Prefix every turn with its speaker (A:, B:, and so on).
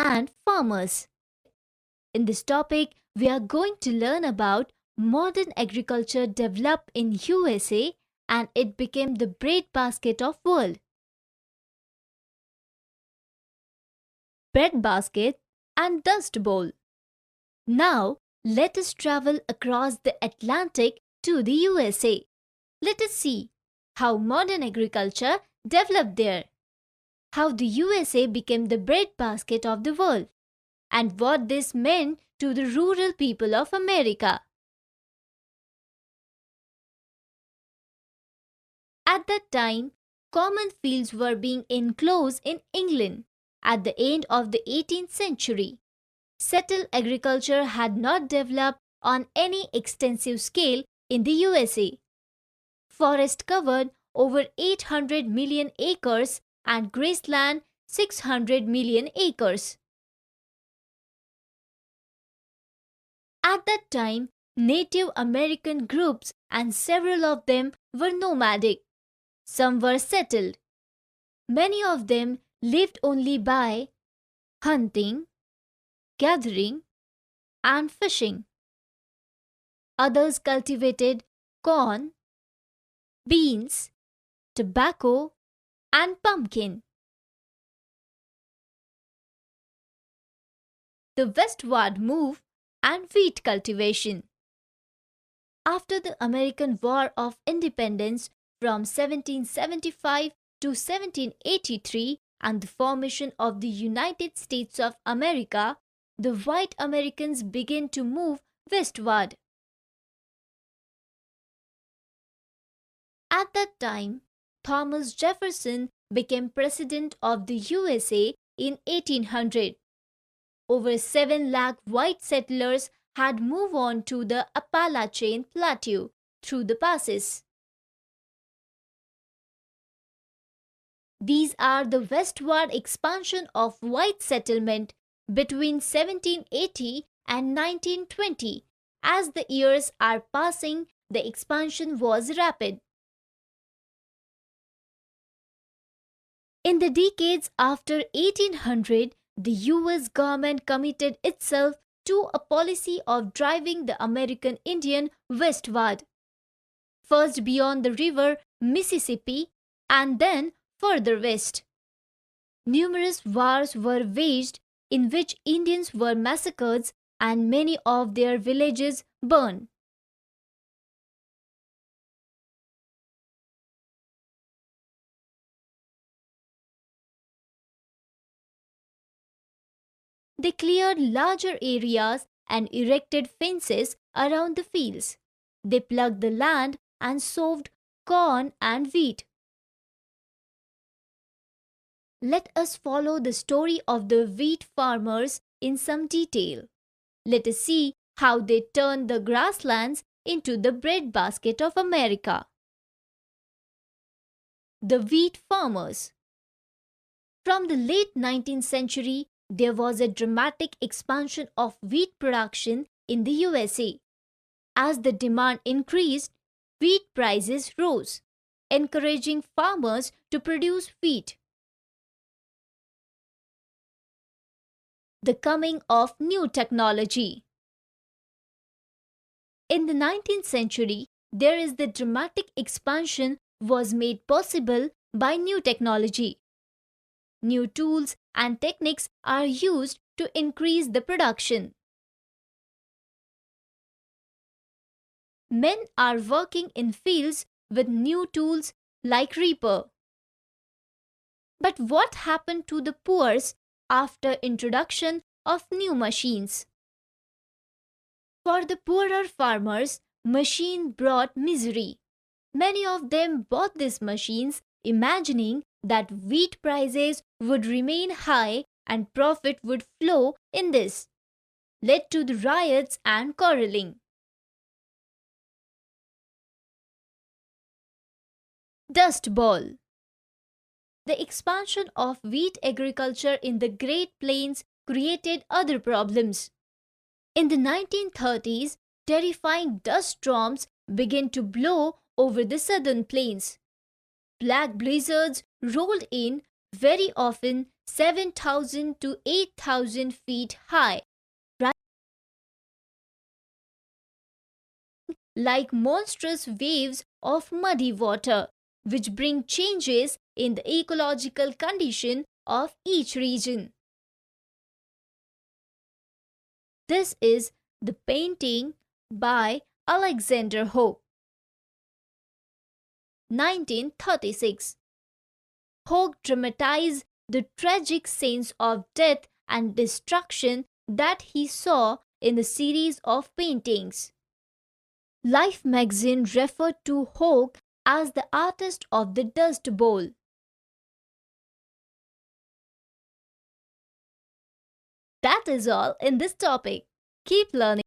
A: and farmers. In this topic, we are going to learn about modern agriculture developed in USA and it became the breadbasket of world. Breadbasket and Dust Bowl. Now, let us travel across the Atlantic to the USA. Let us see how modern agriculture developed there, how the USA became the breadbasket of the world, and what this meant to the rural people of America. At that time, common fields were being enclosed in England at the end of the 18th century. Settled agriculture had not developed on any extensive scale in the USA. Forest covered over 800 million acres and grassland 600 million acres. At that time, Native American groups and several of them were nomadic. Some were settled. Many of them lived only by hunting, gathering, and fishing. Others cultivated corn, beans, tobacco, and pumpkin. The westward move and wheat cultivation. After the American War of Independence from 1775 to 1783 and the formation of the United States of America, the white Americans began to move westward. At that time, Thomas Jefferson became President of the USA in 1800. Over 7 lakh white settlers had moved on to the Appalachian Plateau through the passes. These are the westward expansion of white settlement between 1780 and 1920. As the years are passing, the expansion was rapid. In the decades after 1800, the US government committed itself to a policy of driving the American Indian westward, first beyond the river Mississippi and then further west. Numerous wars were waged in which Indians were massacred and many of their villages burned. They cleared larger areas and erected fences around the fields. They plugged the land and sowed corn and wheat. Let us follow the story of the wheat farmers in some detail. Let us see how they turned the grasslands into the breadbasket of America. The wheat farmers. From the late 19th century, there was a dramatic expansion of wheat production in the USA. As the demand increased, wheat prices rose, encouraging farmers to produce wheat. The coming of new technology. In the 19th century, there is the dramatic expansion was made possible by new technology. New tools and techniques are used to increase the production. Men are working in fields with new tools like reaper. But what happened to the poor after introduction of new machines? For the poorer farmers, machine brought misery. Many of them bought these machines imagining that wheat prices would remain high and profit would flow in this, led to the riots and quarreling. Dust Bowl. The expansion of wheat agriculture in the Great Plains created other problems. In the 1930s, terrifying dust storms began to blow over the southern plains. Black blizzards rolled in, very often 7,000 to 8,000 feet high, like monstrous waves of muddy water, which bring changes in the ecological condition of each region. This is the painting by Alexander Hope, 1936. Hope dramatized the tragic scenes of death and destruction that he saw in the series of paintings. Life magazine referred to Hope as the artist of the Dust Bowl. That is all in this topic. Keep learning.